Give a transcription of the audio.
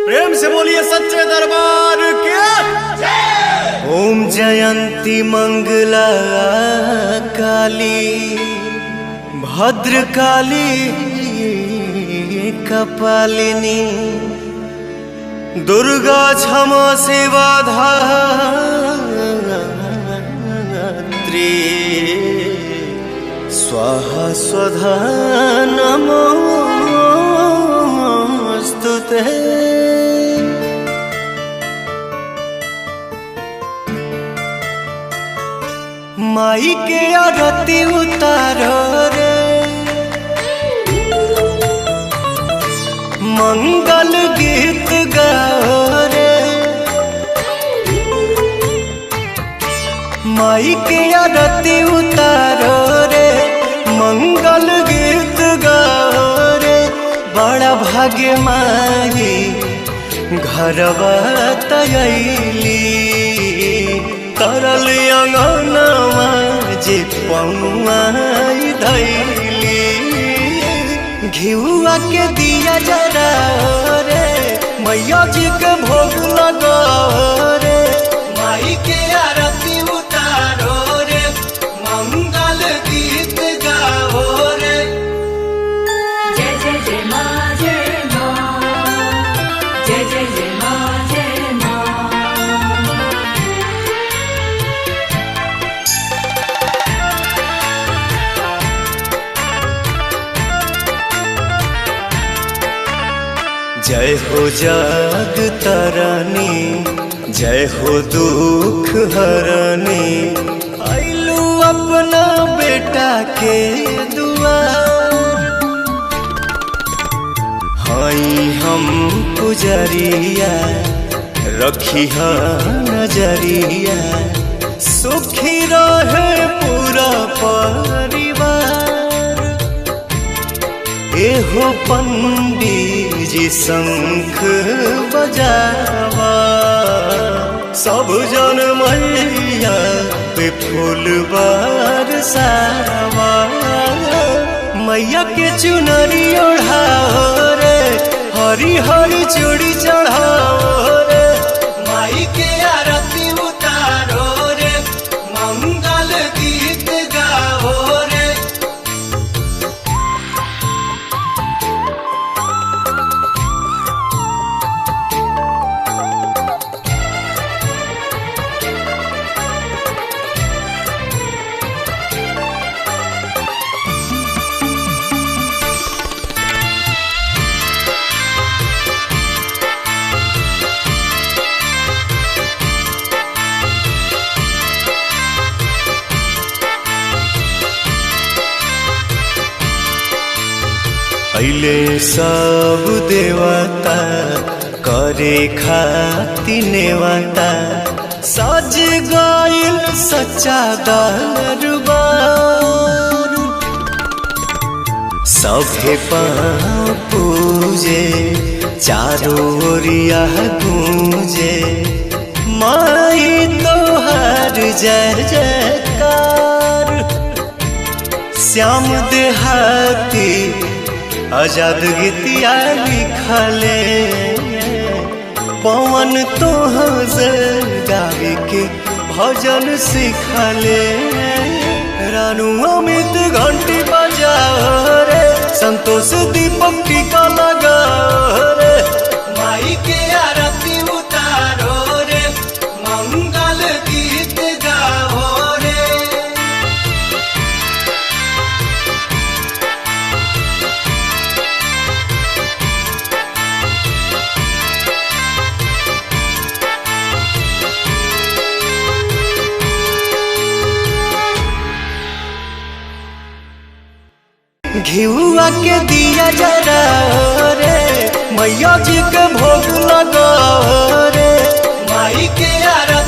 प्रेम से बोलिए सच्चे दरबार के। ओम जयंती मंगला काली भद्र काली कपालिनी दुर्गा क्षमा सेवा धात्री स्वाहा स्वधा नमोस्तुते। माई के आरती उतारो रे मंगल गीत गाओ रे। माई के आरती उतारो रे मंगल गीत गाओ रे। बड़ा भाग्य माई घरवा तयली तरल अंगनवा जे पौआई धैली। घिउआ के दिया जरा रे मैया जी के भोग लगाओ रे। माई के आरती उतारो रे मंगल गीत गाओ रे। जय जय जय माँ जय माँ जय जय जय माँ जय माँ। जय हो जग तरनी जय हो दुख हरनी आइलू अपना बेटा के दुआर। हाई हम पुजरिया रखी नजरिया सुखी रहे पूरा परिवार। एहो पंडित जी शंख बजावा सब जन मैया पे फूल बरसावा। मैया के चुनरी ओढ़ाओ रे हरी हरी चूड़ी चढ़ाओ रे। माई के आरती उतारो रे मंगल गीत गाओ रे। अइले सब देवता करे खाती नेवता सज गइल सच्चा दरबार। सभे पाँव पूजे चारों ओरिया गूंजे माई तोहार जय जयकार। श्याम देहाती आजाद गीतिया लिखले पवन तोहर गावे के भजन सिखले। रानू अमित घंटी बजाओ रे संतोष दीपक टीका लगाओ रे। माई के आरती उतारो रे मंगल गीत गाओ रे। घिउआ के दिया जरा रे मैया जी के भोग लगाओ रे। माई के आरती